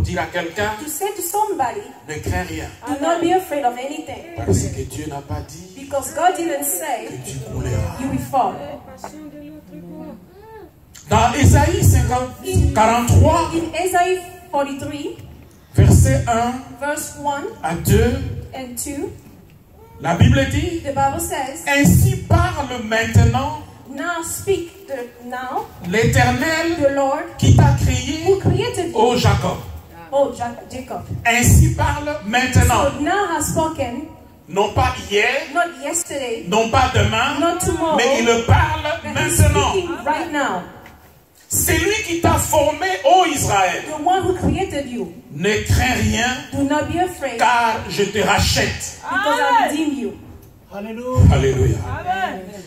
dire à quelqu'un, to say to somebody, ne crains rien. do not be afraid of anything. Parce que Dieu n'a pas dit Because God didn't say que tu couleras. you will fall. Dans Ésaïe 43, In Isaiah 43, verset 1 verse 1 à 2, and 2, la Bible dit, the Bible says, ainsi parle maintenant now speak now l'Éternel the Lord qui t'a créé, who created you, ô Jacob. oh Jacob. Ainsi parle maintenant, So now has spoken, non pas hier, not yesterday, non pas demain, not tomorrow, mais il parle but he's maintenant. speaking right now. C'est lui qui t'a formé, ô Israël. The one who created you. Ne crains rien, Do not be afraid, car je te rachète. because I redeem you. Hallelujah. Alléluia.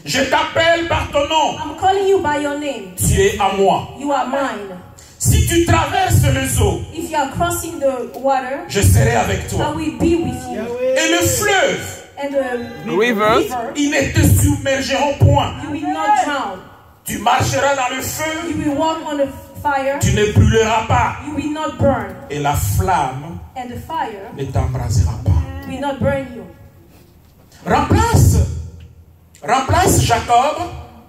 Je t'appelle par ton nom. I'm calling you by your name. Tu es à moi. You are mine. Si tu traverses les eaux, If you are crossing the water, je serai avec I toi. will be with you. Et le fleuve, And the Rivers. river, ils ne te submergeront point. you will not drown. Tu marcheras dans le feu, You will walk on the fire. tu ne brûleras pas. You will not burn. Et la flamme And the fire ne t'embrasera pas. will not burn you. Remplace Jacob,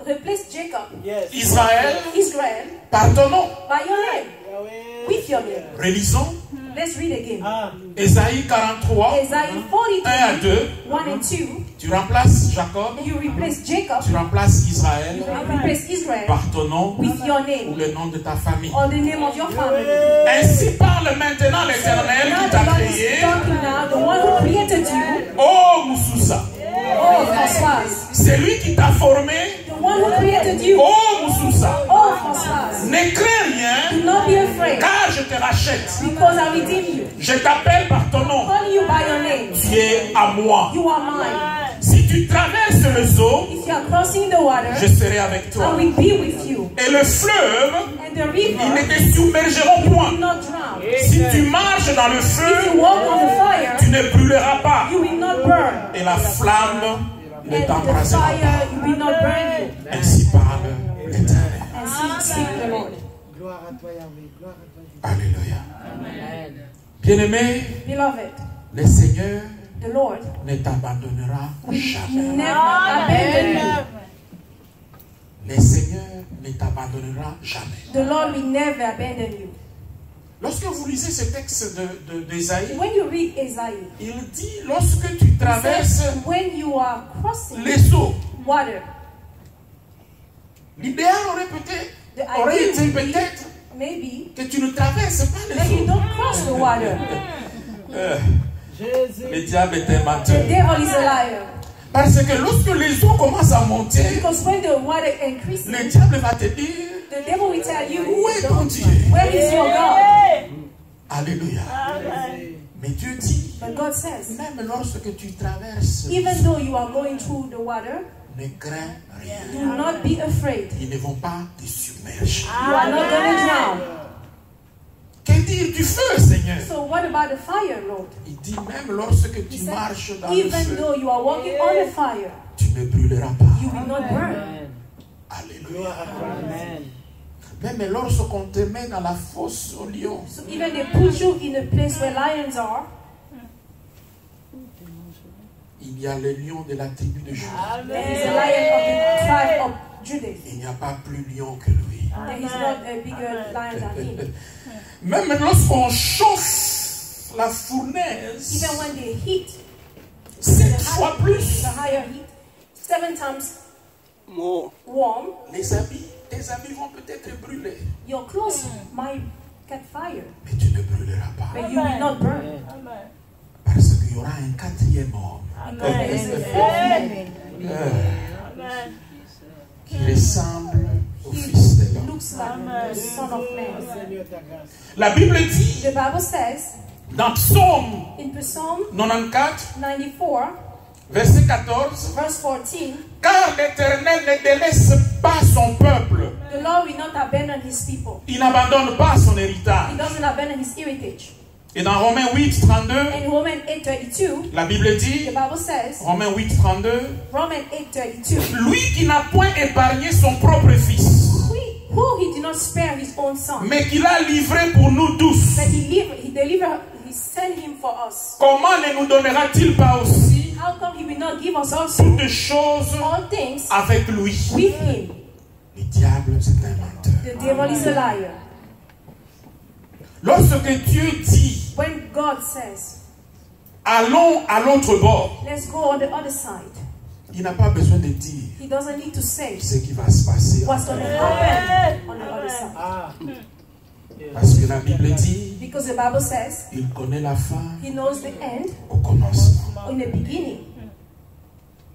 Replace Jacob, Yes. Israël, Israel, par ton nom. by your name. Yahweh. With your name. Relisons. Let's read again. Ah. Ésaïe 43, Isaiah 1 à 43, 2. 1 and 2. Tu remplaces Jacob, You replace Jacob. tu remplaces Israël You replace Israel par ton nom with your ou name. le nom de ta famille. Or the name of your family. Ainsi parle maintenant l'Éternel Now qui the t'a Lord créé. is talking now. The one who created you. Oh Moussoussa, Oh, Françoise. c'est lui qui t'a formé. The one who created you. Oh Moussoussa, Oh, Françoise. ne crains rien, Do not be afraid, car je te rachète. because I redeem you. Je t'appelle par ton nom. Calling you by your name. Tu es à moi. You are mine. Si tu traverses les eaux, If you are crossing the water, je serai avec I toi. will be with you. Et le fleuve, And the ils ne river te submergeront will point. not drown. Si tu marches dans le If feu, you walk on the fire, tu ne brûleras pas. you will not burn. Et la flamme ne And the t'embrasera pas. fire will not burn you. Ainsi parle l'Éternel. And speak the Lord. Gloire à toi, Yahweh. Gloire à toi. Alléluia. Bien-aimé, Beloved, le Seigneur the Lord ne t'abandonnera jamais. never abandon you. Le Seigneur ne t'abandonnera jamais. The Lord will never abandon you. Lorsque vous lisez ce texte d'Ésaïe, When you read Isaiah, il dit, lorsque tu it traverses says when you are crossing les eaux, water, l'idéal aurait the été idea would be peut-être maybe que tu ne traverses pas that les you eaux. don't cross the water. Jésus. Le diable est un The menteur. devil is a liar. Parce que lorsque les eaux commencent à monter, Because when the water increases, le diable va te dire, the devil will tell you, où est ton Dieu? where is your God? Alléluia. Mais Dieu dit, But God says, même lorsque tu traverses, even though you are going through the water, ne crains rien. do not be afraid. Ils ne vont pas te submerger. You are not going to drown. Que dire du feu, Seigneur? So what about the fire, Lord? Il dit, même lorsque He tu said, marches dans le even feu, though you are walking on the fire, tu ne brûleras pas. you will not burn. Alléluia. Amen. Même lorsqu'on te met dans la fosse au lion, So even they put you in a place where lions are, il y a le lion de la tribu de Juda. there is a lion of the tribe of Judah. Il n'y a pas plus lion que lui. There is not a bigger lion than him. Même lorsqu'on chauffe la fournaise, Even when they heat, 7 fois plus, the higher heat, 7 times More. warm, tes habits vont peut-être brûler, your clothes might catch fire, mais tu ne brûleras pas. but you will not burn. Parce qu'il y aura un quatrième homme Because there is a fourth man. qui ressemble au Fils de He l'homme. looks like the Son of Man. Seigneur, ta grâce. La Bible dit The Bible says dans Psaume in Psalm 94, 94, verset 14, verse 14, car l'Éternel ne délaisse pas son peuple. the Lord will not abandon his people. Il n'abandonne pas son He héritage. doesn't abandon his heritage. Et dans Romains 8, 32, In Romans 8:32, la Bible dit, the Bible says, Romains 8, 32, Romans 8:32, lui qui n'a point épargné son propre fils, who he did not spare his own son, mais qu'il a livré pour nous tous, but he He sent him for us. comment ne nous donnera-t-il pas aussi How come he will not give us also toutes choses all things avec lui? with him? Le diable, c'est un menteur. The devil is a liar. Lorsque Dieu dit, When God says, allons à l'autre bord, let's go on the other side, il n'a pas besoin de dire he doesn't need to say ce qui va se passer. what's going to happen on the other side. Ah. Parce que la Bible dit, Because the Bible says il connaît la fin he knows the end au commencement. in the beginning.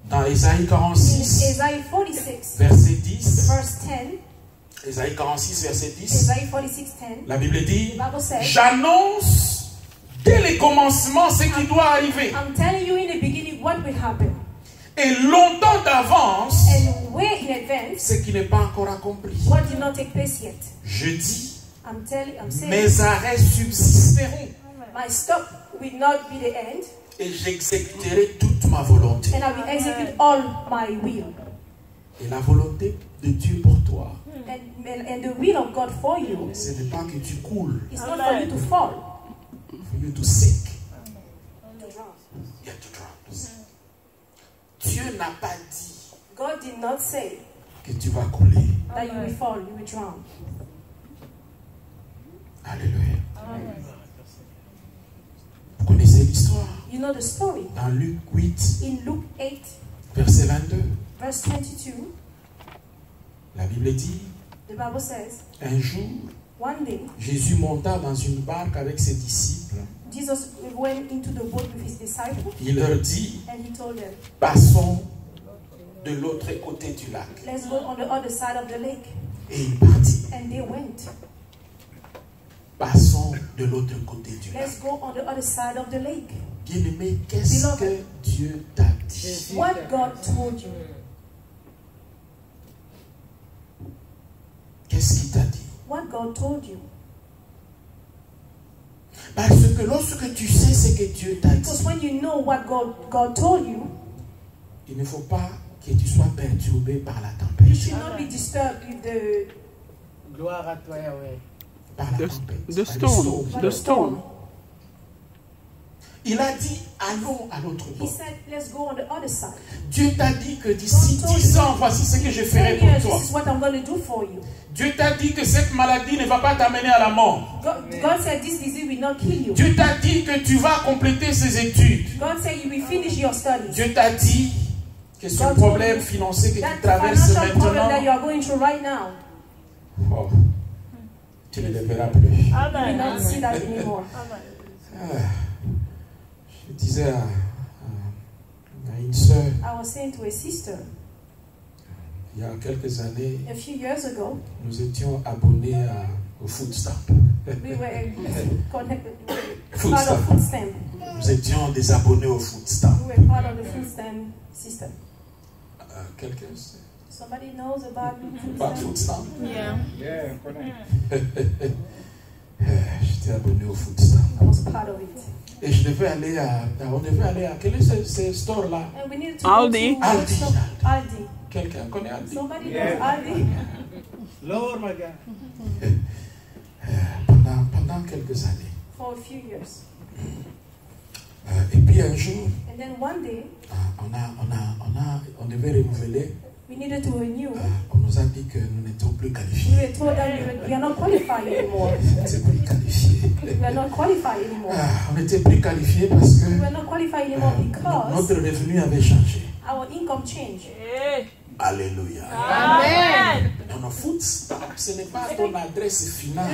Dans Ésaïe In 46, Isaiah 46, verset 10, verse 10, Ésaïe 46, verset 10, Isaiah 46, 10, la Bible dit, the Bible says, j'annonce dès les commencements ce qui doit arriver. I'm telling you in the beginning what will happen. Et longtemps d'avance, And way in advance, ce qui n'est pas encore accompli. what did not take place yet. Je dis, I'm saying, mes arrêts subsisteront my stop will not be the end, et j'exécuterai toute ma volonté. and I will execute all my will. Et la volonté de Dieu pour toi, And the will of God for you ce n'est pas que tu coules, is not for you to fall. for you to sink. You have to drown. Dieu n'a pas dit God did not say que tu vas couler. that you will fall, you will drown. Alléluia. Vous connaissez l'histoire You know the story. dans Luc 8, In Luke 8, verset 22. verse 22, La Bible dit, the Bible says, un jour, one day, Jésus monta dans une barque avec ses disciples. Jesus went into the boat with his disciples, Il leur dit, and he told them, passons de l'autre côté du lac. let's go on the other side of the lake. Et il partit. And they went. Passons de l'autre côté du lac. Let's go on the other side of the lake. Bien-aimé, qu'est-ce que Dieu t'a dit? What God told you. Qu'est-ce qu'il t'a dit? What God told you. Parce que lorsque tu sais ce que Dieu t'a Because dit, when you know what God told you, il ne faut pas que tu sois perturbé par la you tempête. should not be disturbed with the Gloire à toi, Yahweh. Par la tempête. The par le storm. by The storm. Il a dit, allons à l'autre He bord. said, let's go on the other side. Dieu t'a dit que d'ici 10 ans, voici ce que je 10 ferai years, pour toi. this is what I'm going to do for you. Dieu t'a dit que cette maladie ne va pas t'amener à la mort. God said this disease will not kill you. Dieu t'a dit que tu vas compléter ses études. God said you will finish your studies. Dieu t'a dit que ce problème financier que tu That traverses financial problem that you maintenant, are going through right now, oh, tu ne le verras plus. you will not see that anymore. Je disais à une sœur, I was saying to a sister, il y a quelques années, a few years ago, nous étions abonnés au Food Stamp. we were connected, Food part of stamp. food stamp. Nous étions des abonnés au Food Stamp. We were part of the food stamp system. Quelqu'un sait? Somebody knows about food Pas Food stamp? Stamp? Yeah, on connaît. J'étais abonné au Food Stamp. I was part of it. Et je devais aller on devait aller à, quel est ce store-là? And we needed to Aldi. go to Aldi. shop- Aldi. Quelqu'un connaît Aldi? Somebody Yeah. knows Aldi? Lord, my God. Pendant quelques années. For a few years. Et puis un jour, And then one day, on devait renouveler. we needed to renew. On nous a dit que nous n'étions plus We qualifiés. were told that we are not qualified anymore. On n'était plus qualifiés. We are not qualified anymore. On n'était plus qualifiés parce que We were not qualified anymore because notre revenu avait changé. our income changed. Alléluia. Amen. Non, Food Stamp, ce n'est pas ton adresse finale.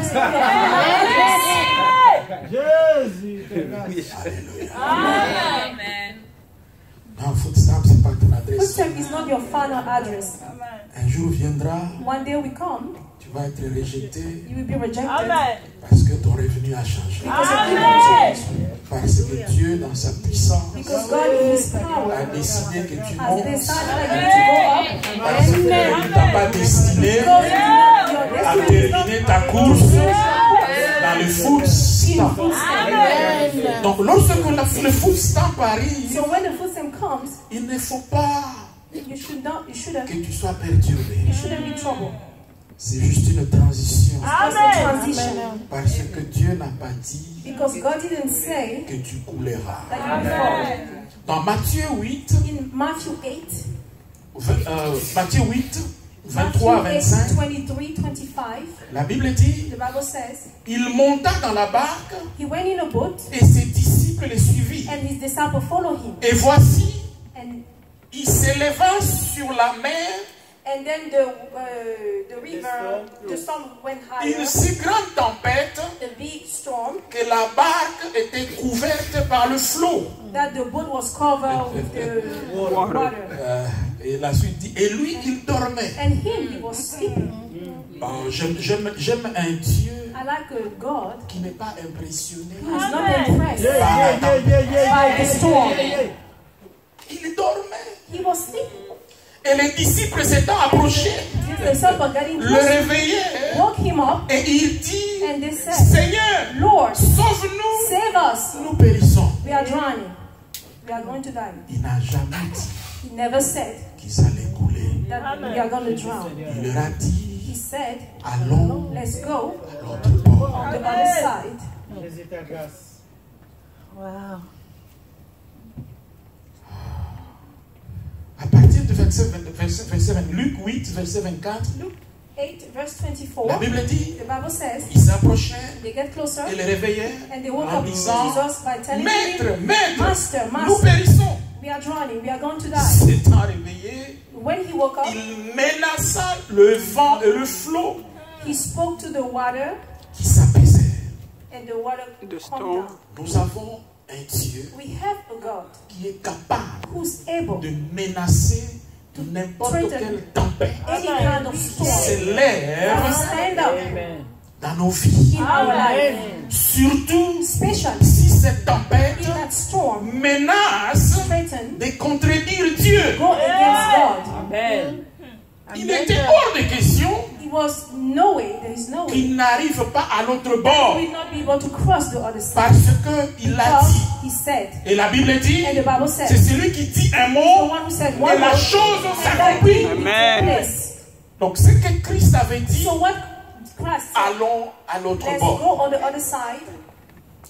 Jésus, te grâce. Alléluia. Amen. Non, Food Stamp, ce n'est pas ton Food adresse. stamp is not your final address. Un jour viendra, One day will come, tu vas être rejeté you will be rejected parce que ton revenu a changé. because your income changed. Parce que Dieu, dans sa puissance, Because God in His a power décidé que tu has montes. decided that you need to go up. Parce qu'il ne t'a pas destiné Because your à destiny is not terminer ta course dans le Food in Stamp. food stamp. Donc, lorsque le Food Stamp arrive, So when the food stamp comes, il ne faut pas you shouldn't que tu sois perturbé. be trouble. C'est juste une transition. Just a transition. Parce que Dieu n'a pas dit Because God didn't say que tu couleras. that you would fall. Dans Matthieu 8, In Matthew 8, Matthieu 8, 23 à 25, 23, 25, la Bible dit, the Bible says, il monta dans la barque he went in a boat et ses disciples le suivirent. and his disciples followed him. Et voici, And il s'éleva sur la mer then the river, the storm went higher, une si grande tempête a big storm, que la barque était couverte par le flot. that the boat was covered with the water. Et la suite dit, et lui, il dormait. And him, he was sleeping. Bon, j'aime un Dieu I like a God qui n'est pas impressionné who is not impressed par la tempête. by the storm. Il dormait. He was sleeping. Et les disciples s'étant approchés, His disciples got in le close, réveillaient. woke him up, Et il dit, and they said, Seigneur, Lord, sauve-nous, save us. nous périssons. We are drowning. We are going to die. Il n'a jamais dit He never said qu'ils allaient couler. that we are going to drown. Il leur a dit, He said, allons let's go à l'autre bord. on the other side. J'hésite à grâce. Wow. À partir de verset 20, Luc 8, verset 24, Luke 8, verse la 24, Bible dit, the Bible says, ils s'approchaient they get closer et les réveillaient and they woke en up disant, Jesus by telling Maître, him, Maître, Master, nous Master, périssons. we are drowning, we are going to die. S'étant réveillé, When he woke up, il menaça le vent et le flot he spoke to the water qui s'apaisaient. and the water calmed down. Nous avons un Dieu We have a God qui est capable who's able de menacer n'importe quelle tempête any kind of qui storm to s'élève stand up dans nos vies. in our life, Surtout especially si cette tempête if that storm menace threatens de contredire Dieu. go against God. Amen. Il était hors de question It was no way, there is no way qu'il n'arrive pas à l'autre we bord will not be able to cross the other side. parce qu'il l'a Because dit. he said, Et la Bible dit, and the Bible c'est says, celui qui dit un the mot one who said et one la word, chose and that s'accomplit. will take place. Donc ce que Christ avait dit, So what Christ said, allons à l'autre let's bord. go on the other side.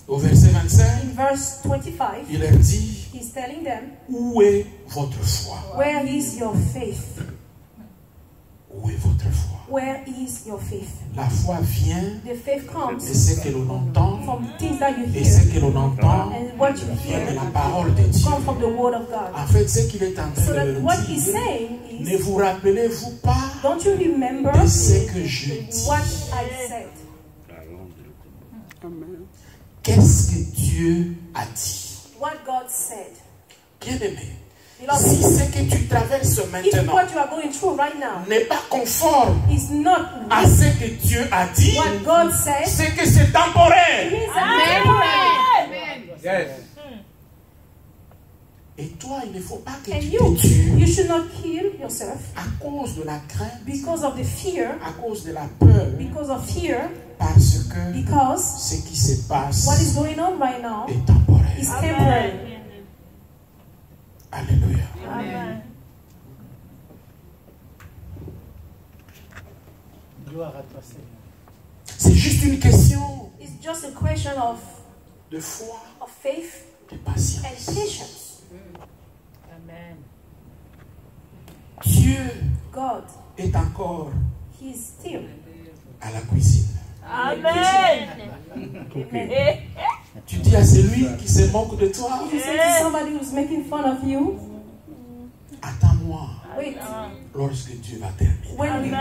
Au verset 25, In verse 25, il leur dit, he's telling them, où est votre foi? where is your faith? Où est votre foi? Where is your faith? La foi vient The faith comes de ce que l'on entend from things that you et ce hear, que l'on entend and what you vient de hear la parole de Dieu. come from the word of God. En fait, ce qu'il est en So train that de what leur he's dire, saying ne is, vous rappelez-vous pas don't you remember de ce que je dis? what I said? Qu'est-ce que Dieu a dit? What God said. Bien-aimé, Beloved, si ce que tu traverses if maintenant what you are going through right now n'est pas conforme is not à ce que Dieu a dit, what God said, c'est que c'est it temporaire. means that Yes. Et toi, il ne faut pas que and tu you, te tues you should not kill yourself à cause de la crainte, because of the fear, à cause de la peur, because of fear, parce que because ce qui se passe what is going on right now est temporaire. is temporary. Alléluia. Amen. Gloire à toi, Seigneur. C'est juste une question It's just a question de foi, of faith de and patience. patience. Amen. Dieu God, est encore He is still. à la cuisine. Amen. Tu dis à celui qui se moque de toi, You say to somebody who's making fun of you, attends-moi wait, lorsque Dieu va terminer. when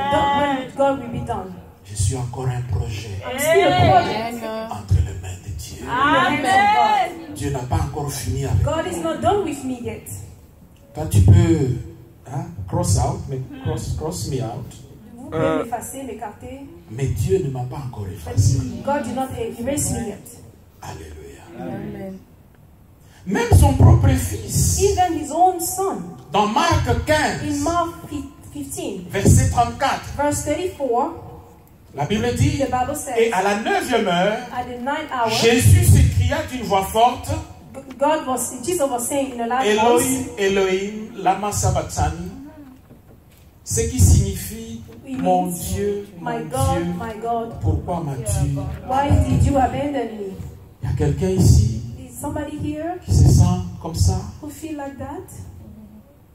God will be done. Je suis encore un projet Still a project entre les mains de Dieu. in the hands of Dieu n'a pas encore fini avec God. God is not done with me yet. toi. Tu peux cross out, mais cross me out. Vous pouvez m'effacer, m'écarter, Mais Dieu ne m'a pas encore but effacé. God did not erase me yet. Alléluia. Amen. Même son propre fils, Even His own Son, dans Marc in 15, Mark 15, verset 34, verse 34, la Bible dit, the Bible et says, à la 9e heure, at the 9th hour, Jésus s'écria d'une voix forte, Jesus was saying in a loud voice, Elohim, Elohim, lama sabachthani, ce qui signifie, Mon means, Dieu, my mon God, Dieu, pourquoi m'as-tu? why did you abandon me? Il y a quelqu'un ici Is somebody here qui se sent comme ça. who feel like that?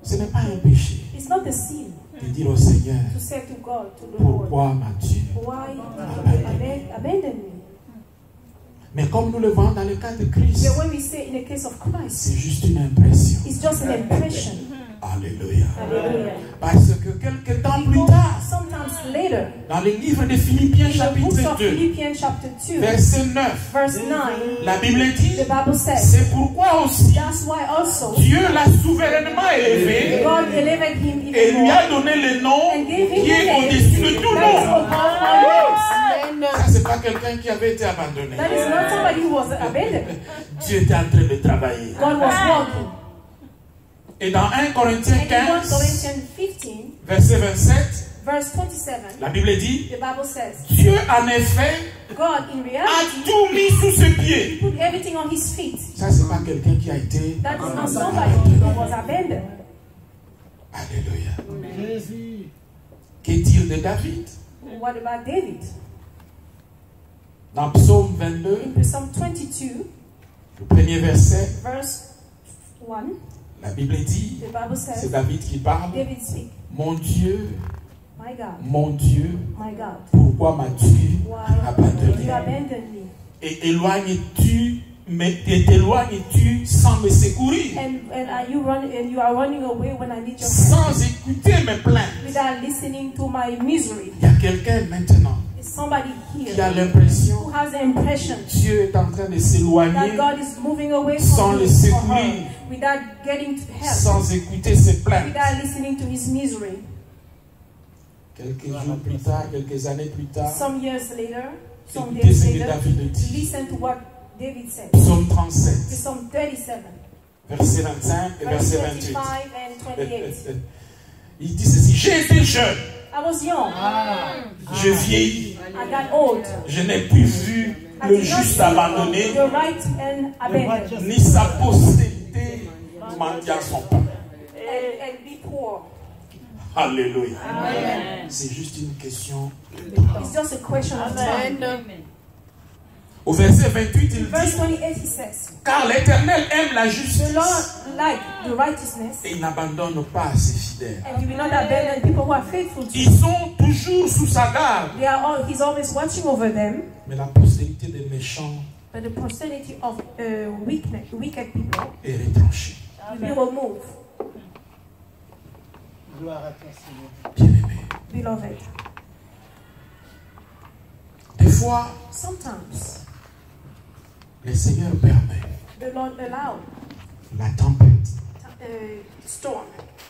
Ce n'est pas un péché It's not a sin de dire au Seigneur, to say to God, to the Lord, pourquoi m'as-tu? why did you abandon me? Mais comme nous le voyons dans le cas de Christ, But when we say in the case of Christ, c'est juste une impression. it's just an impression. Alléluia. Hallelujah. Parce que quelques temps plus tard, Sometimes later, dans le livre de Philippiens in the book chapitre of 2, Philippians chapter 2, verset 9, verse 9, la Bible dit, the Bible says, c'est pourquoi aussi that's why also Dieu l'a souverainement élevé God elevated him et even lui more a donné le nom and gave him qui the est name au-dessus de tout that is nom. above all names. Ça, c'est pas quelqu'un qui avait été abandonné. That is not somebody who was abandoned. Dieu était en train de travailler. God was working. Et dans 1 Corinthiens And in 1 15, Corinthians 15, verset 27, verse 27, la Bible dit, the Bible says, Dieu en effet God in a reality tout mis sous ses pieds. put everything on his feet. Ça, c'est pas quelqu'un qui a été That is not somebody who was abandoned. Alléluia. Jésus. Qu'est-il de David? What about David? Dans Psaume 22, In Psalm 22, le premier verset, verse 1, la Bible dit, the Bible c'est says, David qui parle, David speak, mon Dieu, my God, pourquoi m'as-tu why did you abandonné? abandon me? Et t'éloignes-tu sans me secourir, And you are running away when I need your help sans écouter mes plaintes? without listening to my misery. Il y a quelqu'un maintenant Is somebody qui a here l'impression who has the impression Dieu est en train de that s'éloigner God is moving away sans from le you or secourir, her without getting to help, sans écouter ses plaintes. without listening to his misery? Quelques jours plus tard, quelques années plus tard, Some years later, some écoutez days ce que later, David dit. listen to what David said. Psaume 37, Psalm 37, verset 25 et verse verset 25 28. and 28. Il dit ceci, j'ai été jeune, I was young. je vieillis, I got old. je n'ai plus vu I le did not juste see abandonné, the right and abandoned, ni sa postérité mendiant son pain. and be poor. Alléluia. C'est juste une question de temps. It's just a question of time. Au verset 28, il Verse dit, 28, he says, car l'Éternel aime la the justice Lord like the righteousness, et il n'abandonne pas ses fidèles. and he will not abandon people who are faithful to him. Ils sont toujours sous sa garde, He's always watching over them, mais la postérité des méchants but the posterity of wicked people est retranchée. will be removed, Gloire à toi, Seigneur. Bien-aimé, beloved. des fois, Sometimes le Seigneur permet the Lord allows la tempête storm,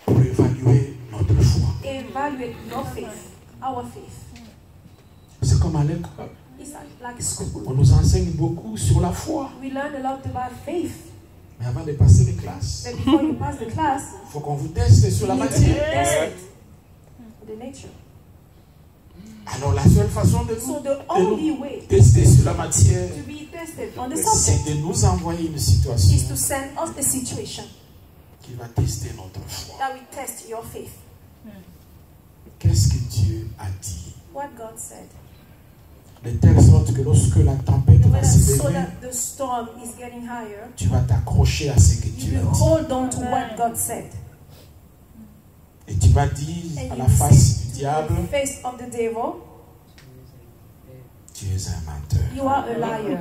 pour évaluer notre foi. evaluate your faith, our faith. C'est comme à l'école. It's like school. On nous enseigne beaucoup sur la foi. We learn a lot about faith, Mais avant de passer les classes, but before you pass the class, il faut qu'on vous teste sur la you need to matière. test it, the nature. Alors la seule façon de So nous, the only way tester sur la matière, to be tested on the c'est subject de nous envoyer une is situation to send us a situation qui va tester notre foi. that will test your faith. Qu'est-ce que Dieu a dit? What God said. De telle sorte que lorsque la tempête va se So lever, that the storm is getting higher, tu vas t'accrocher à ce que you Dieu will a dit. hold on to what God said. Et tu vas dire And à you la will face say du to diable, the face of the devil, tu es un menteur. you are a liar.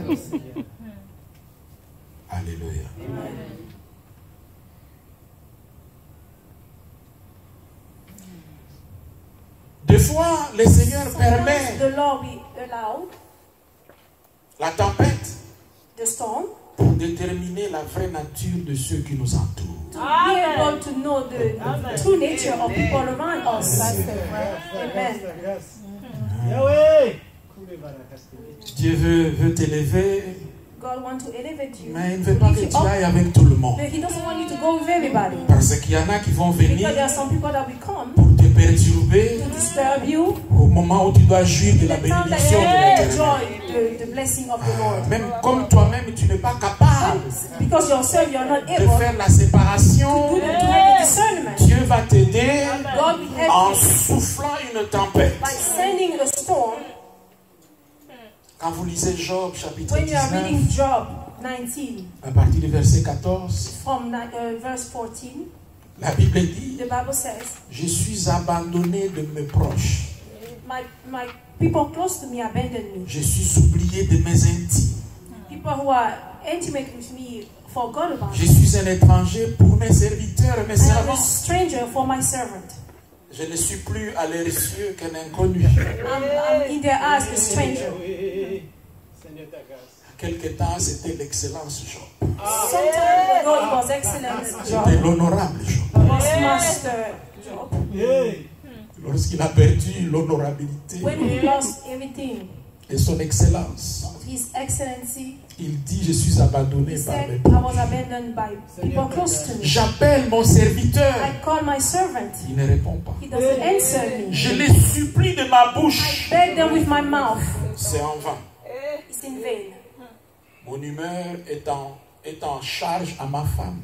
Alléluia. Des fois, le Seigneur Sometimes permet the Lord will allow la tempête the storm pour déterminer la vraie nature de ceux qui nous entourent. to be able to know the true nature of people around us. Amen. Yahweh. Dieu veut t'élever, God wants to elevate you, mais il ne veut pas que lift tu you up, ailles avec tout le monde. but He doesn't want you to go with everybody. Parce qu'il y en a qui vont venir Because there are some people that will come pour te perturber to disturb you au moment où tu dois jouir de la the time that bénédiction de you l'Éternel. enjoy the blessing of the Lord. Même comme toi-même, tu n'es pas capable Because yourself, you are not de able faire la séparation. to have the discernment. Dieu Dieu va t'aider God will help en you soufflant une tempête. by sending a storm. Quand vous lisez Job chapitre When you are 19, reading Job 19 à partir du verset 14, from verse 14, la Bible dit, the Bible says, je suis abandonné de mes proches. my people close to me abandoned me. Je suis oublié de mes intimes. People who are intimate with me forgot about Je me. suis un étranger pour mes serviteurs et mes I am a servants. stranger for my servant. Je ne suis plus à leurs yeux qu'un inconnu. I'm in their eyes a stranger. Seigneur ta grâce. Quelque temps, c'était l'excellence Job. Some time ago it was excellent C'était job. l'honorable Job. It was master job. Hey. Lorsqu'il a perdu l'honorabilité When he lost everything, et son excellence, his excellency, il dit, je suis abandonné he par said, mes I proches. was abandoned by people close to me. J'appelle mon serviteur. I call my servant. Il ne répond pas. He doesn't answer me. Je les supplie de ma bouche. Beg them with my mouth. C'est en vain. It's in vain. Mon humeur est en charge à ma femme.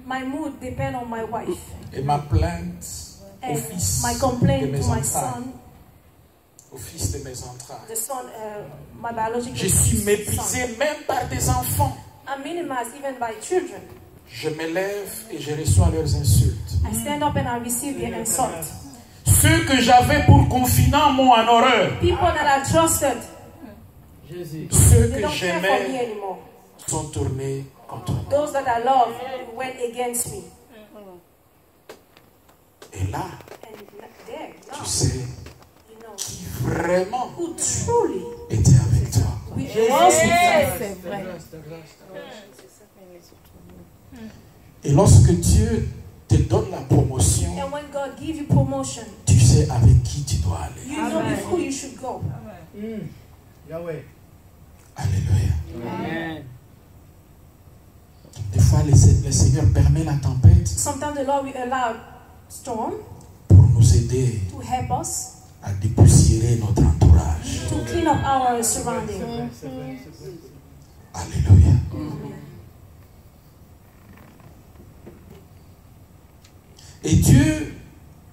My mood depends on my wife. Et ma plainte au And fils my de complaint mes to my entrailles. son, Au fils de mes entrailles. the son, my biological Je suis son. méprisé même par des enfants. I'm minimized even by children. Je me lève et je reçois leurs insultes. I stand up and I receive their insult. Ceux que j'avais pour confidents m'ont en horreur. People that I trusted, Jésus. Ceux they que don't care for me j'aimais anymore. sont tournés contre moi. Those that I love went against me. Et là, And there, now, tu sais you know, qui vraiment who truly était avec toi. was with us. Ta grâce, ta grâce, ta grâce. Et lorsque Dieu te donne la promotion, And when God gives you promotion, tu sais avec qui tu dois aller. you know with who you should go. Yahweh. Alléluia. Amen. Des fois, le Seigneur permet la tempête Sometimes the Lord will allow storm pour nous aider to help us à dépoussiérer notre entourage. to clean up our surroundings. C'est vrai, c'est vrai. Alléluia. Et Dieu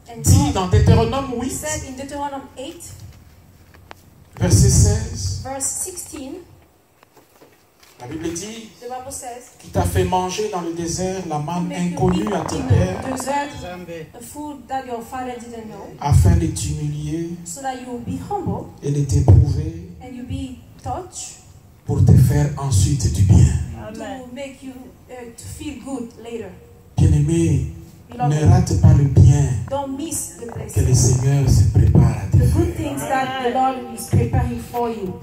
And dit God dans Deutéronome 8, said in Deuteronomy 8, verset 16, verse 16, la Bible dit the Bible says, qu'il t'a fait manger dans le désert la manne make you inconnue eat à tes in pères the desert Zambé. a food that your father didn't know, afin de t'humilier so that you will be humble et de t'éprouver and you be touched pour te faire ensuite du bien. to make you to feel good later. Bien-aimé, ne Beloved, rate pas le bien don't miss the que blessing, le Seigneur se prépare à te the faire. good things that the Lord is preparing for you.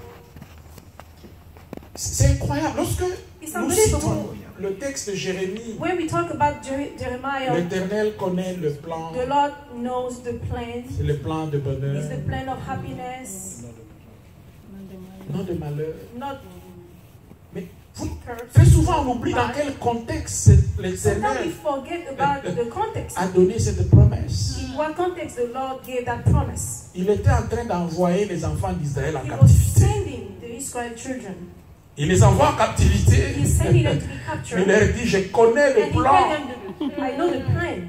C'est incroyable. Lorsque It's nous unbelievable. citons le texte de Jérémie, When we talk about Jeremiah, l'Éternel connaît le plan, the Lord knows the plan. c'est le plan de bonheur, It's the plan of happiness, non de malheur. not Mais curse. très souvent, on oublie dans quel contexte Sometimes we l'Éternel forget about the context. a donné cette promesse. In what context the Lord gave that promise? Il était en train d'envoyer les enfants d'Israël en He was captivité. sending the Israel children. Il les envoie en captivité. He's sending them to be Il captured. leur dit, je connais le And he plan. told them, I know the plan.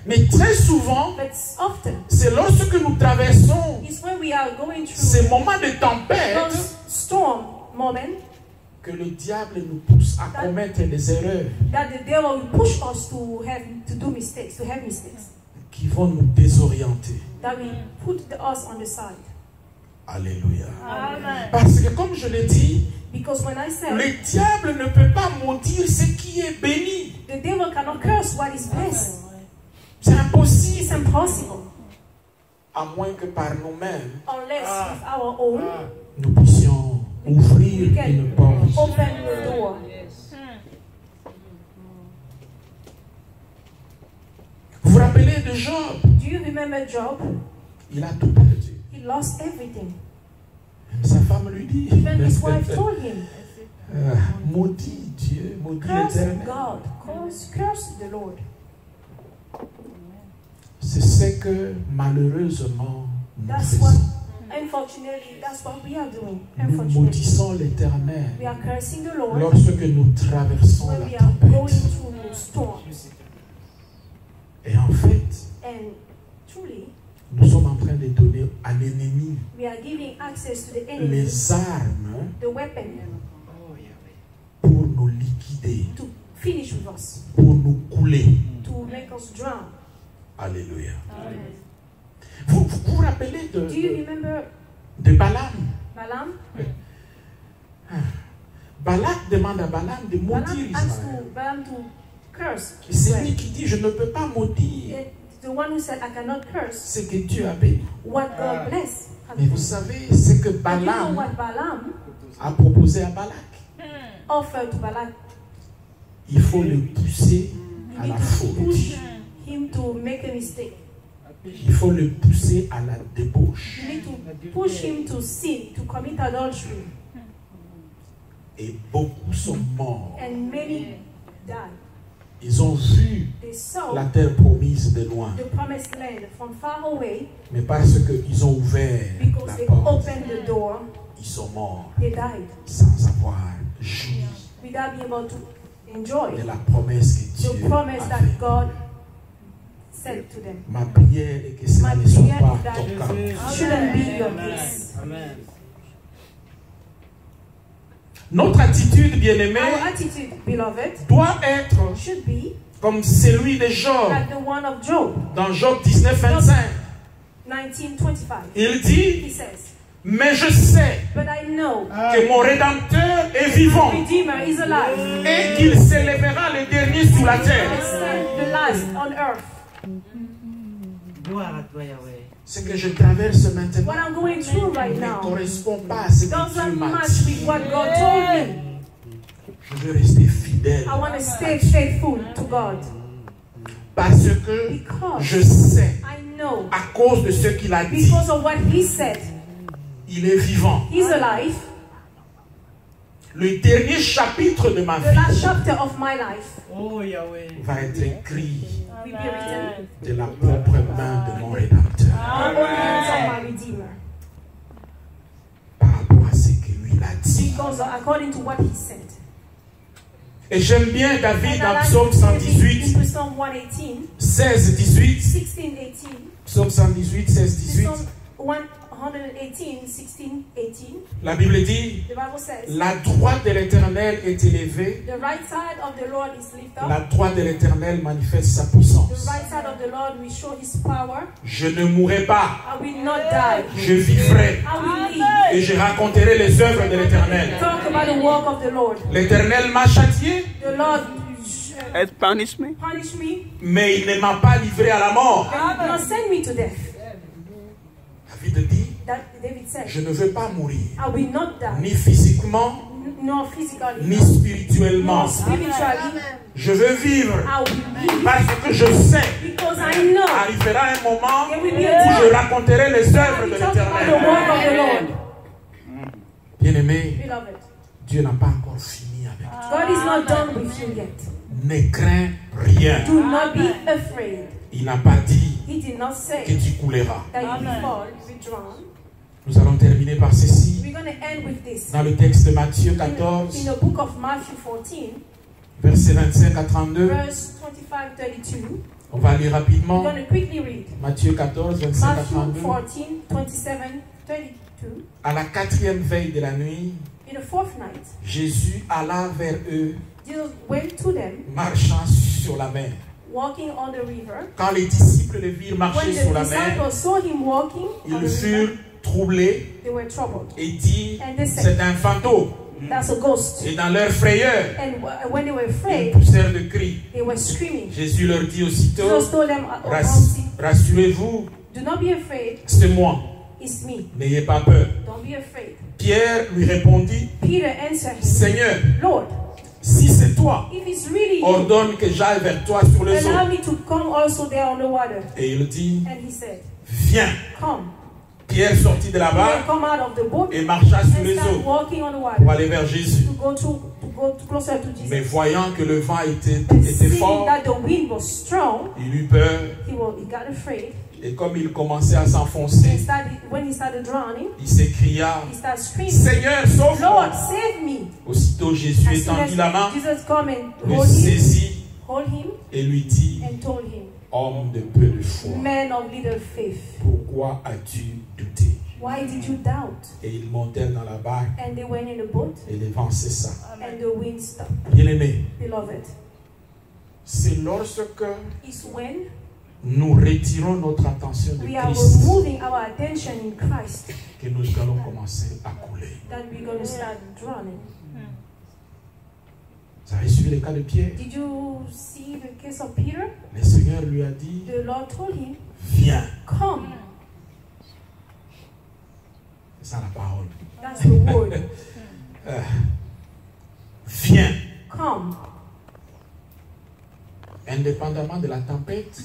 Mais très souvent, But often, c'est lorsque nous traversons it's when we are going ces through moments de tempête those storm moments que le diable nous pousse à commettre des erreurs that the devil will push us to do mistakes, to have mistakes, qui vont nous désorienter. that will put us on the side. Alléluia. Amen. Parce que comme je l'ai dit, Because when I said le diable ne peut pas maudire ce qui est béni. the devil cannot curse what is blessed, C'est impossible. it's impossible À moins que par nous-mêmes, unless with our own nous puissions ouvrir we can une porte. open the door. Vous vous rappelez de Job? Do you remember Job? Il a tout perdu. He lost everything. Même sa femme lui dit, Even his wife told him, maudit Dieu, maudit curse l'Éternel. God, curse the Lord. C'est ce que malheureusement nous That's faisons. what, unfortunately, that's what we are doing. Nous Unfortunately, maudissons l'Éternel we are cursing the Lord lorsque nous traversons when la we are going tempête. through storms. Et en fait, And truly, nous sommes en train de donner à l'ennemi we are giving access to the enemy, les armes the weapon, pour nous liquider, to finish with us, pour nous couler. to make us drown. Alléluia. Amen. Vous vous rappelez Do you remember de Balaam? Balaam? Balak demande à Balaam de maudire Balaam asked Israël. Balaam to curse Et c'est lui Israel. qui dit, je ne peux pas maudire The one who said, I cannot curse ce que Dieu a béni. what God bless. Mais vous savez ce que And you know Balaam what Balaam a proposé à Balak? offered to Balak? Il faut le pousser You à need la to faute. push him to make a mistake. Il faut le pousser à la débauche. You need to push him to sin, to commit adultery. Et beaucoup sont morts. And many died. Ils ont vu They saw la terre promise de loin. the promised land from far away Mais parce qu'ils ont ouvert because la they porte, opened the door, ils sont morts they died sans avoir joui without being able to enjoy de la promesse que the Dieu promise a that faite. God said to them. Ma prière est que cela My ne soit prayer pas is that ton cas. shouldn't be your case. Amen. Notre attitude, bien-aimée, Our attitude, beloved, doit être should be comme celui de Job. like the one of Job, Dans Job 19, 25, 19:25. il dit, He says, mais je sais but I know que mon Rédempteur est vivant the Redeemer is alive. et qu'il s'élèvera le dernier sur la I terre. stand the last on earth. Gloire à toi, Yahweh. Ce que je traverse maintenant What I'm going through right ne now correspond pas à ce que Dieu doesn't m'a match dit. with what God told me. Je veux rester fidèle I want to stay faithful to God parce que because je sais, I know à cause de ce qu'il a dit, because of what He said. il est vivant. He's alive. Le dernier chapitre de ma The last vie chapter of my life Oh, Yahweh. va être écrit will be written de la propre main de mon Rédempteur on the hands of my Redeemer par rapport à ce que lui il a dit. because according to what He said. Et j'aime bien David And I dans like Psaume David 118, in Psalm 118, 16, 18. 16, 18. Psaume 118, 16, 18. Psalm 118, 16, 18. La Bible dit, The Bible says, la droite de l'Éternel est élevée, the right side of the Lord is lifted up. la droite de l'Éternel manifeste sa The puissance. right side of the Lord will show His power. Je ne mourrai pas, I will not die. je vivrai I will live. et je raconterai les œuvres de l'Éternel. Talk about the work of the Lord. L'Éternel m'a châtié, The Lord Has punished me. punish me. mais il ne m'a pas livré à la mort. He did not send me to death. David dit, That David said, je ne veux pas mourir, I will not die. ni physiquement, Nor physically, ni spirituellement. nor spiritually. Je veux vivre I will live parce que je sais because I know arrivera un moment there will où be a time je raconterai les I œuvres will de talk about the l'Éternel. work of the Lord. Bien-aimé, Beloved, Dieu n'a pas encore fini avec toi. God is not done with you yet. Ne crains rien. Do not be afraid. Il n'a pas dit He did not que say tu couleras. that you will fall, be drowned. Nous allons terminer par ceci. We're going to end with this. Dans le texte de Matthieu In 14, the book of Matthew 14, versets 25 à 32. verse 25-32, On va lire we're rapidement. going to quickly read. Matthieu 14, 25 à Matthew 32. 14, 27-32. À la quatrième veille de la nuit, In the fourth night, Jésus alla vers eux, Jesus went to them, marchant sur la mer. walking on the river. Quand les disciples le virent marcher When sur the la mer, disciples saw him walking on the ils furent river, troublés they were troubled. et dirent, And they said, c'est un fantôme. that's a ghost. Et dans leur frayeur, And when they were ils afraid, poussèrent de cris. they were screaming. Jésus leur dit aussitôt, Jesus told them, rassurez-vous, do not be afraid, c'est moi, it's me. n'ayez pas peur. Don't be afraid. Pierre lui répondit, Peter answered him, Seigneur, Lord, si c'est toi, if it's really you, ordonne que j'aille vers toi sur les allow eaux. me to come also there on the water. Et il dit, And he said, viens. come. Pierre sortit de Peter là-bas come out of the boat et marcha sur and les start eaux walking on the pour water aller vers Jésus. to go closer to Mais Jesus. voyant que le vent était But seeing fort, that the wind was strong, il eut peur. he got afraid. Et comme il commençait à And s'enfoncer, when he started drowning, il s'écria, he started screaming, Seigneur, sauve-moi. Lord, save me. Aussitôt Jésus As soon étendit la main, as Jesus come and le hold saisit him et lui dit, and told him, Homme de peu de foi, man of little faith, pourquoi as-tu douté? why did you doubt? Et ils montèrent dans la barque And they went in the boat, et le vent cessa. and the wind stopped. Bien-aimés, Beloved, c'est lorsque it's when nous retirons notre attention de we are Christ removing our attention in Christ que nous allons commencer à couler. that we're going to start drowning. Vous avez suivi le cas de Pierre? Did you see the case of Peter? Le Seigneur lui a dit, The Lord told him, viens. come. C'est ça la parole. That's the word. Viens. Come. Indépendamment de la tempête,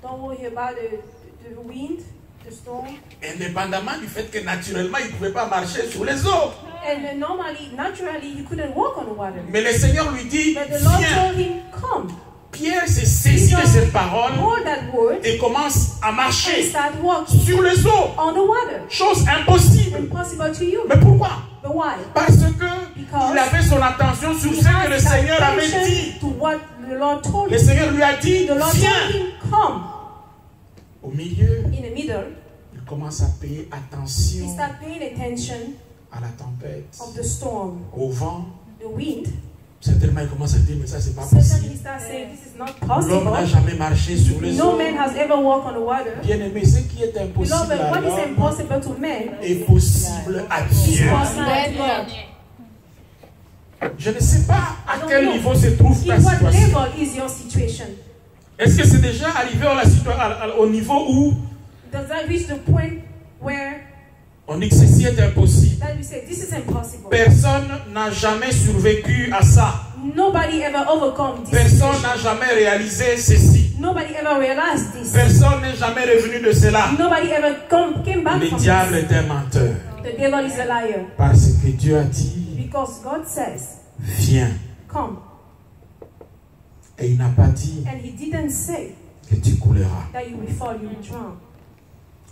Don't worry about the wind, the storm. indépendamment du fait que naturellement il ne pouvait pas marcher sur les eaux. And naturally, he couldn't walk on the water. Mais le Seigneur lui dit, But the Lord viens. told him, come. Pierre s'est saisi de cette parole Hold that word et commence à and marcher start walking sur les eaux. on the water. Chose impossible. Impossible to you. Mais pourquoi? But why? Parce que il avait son attention sur ce que le Seigneur avait dit. To what the Lord told Le him. Seigneur lui a dit, The Lord told viens. him, come. Au milieu, In the middle, il commence à payer he attention start paying attention à la tempête, of the storm, au vent. the wind. Certainement, il commence à dire, mais ça, c'est pas Certainly, he possible. starts saying, this is not L'homme n'a possible. jamais marché sur les No eaux. man has ever walked on the water. Bien-aimé, ce qui est impossible Beloved, à what is l'homme impossible to man est possible à is Dieu. possible to God. Je ne sais pas à don't quel know. niveau se trouve ta In what situation. level is your situation? Est-ce que c'est déjà arrivé au niveau où Does that reach the point where on dit que ceci est impossible? that we say, this is impossible? Personne n'a jamais survécu à ça. Nobody ever overcome this. Personne situation. n'a jamais réalisé ceci. Nobody ever realized this. Personne n'est jamais revenu de cela. Nobody ever came back Le from diable this. est un menteur. The devil is a liar. Parce que Dieu a dit, Because God says, viens. come. Et il n'a pas dit And he didn't say que tu couleras. that you will fall, you will drown.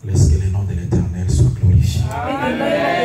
Laisse que le nom de l'Éternel soit glorifié. May the name of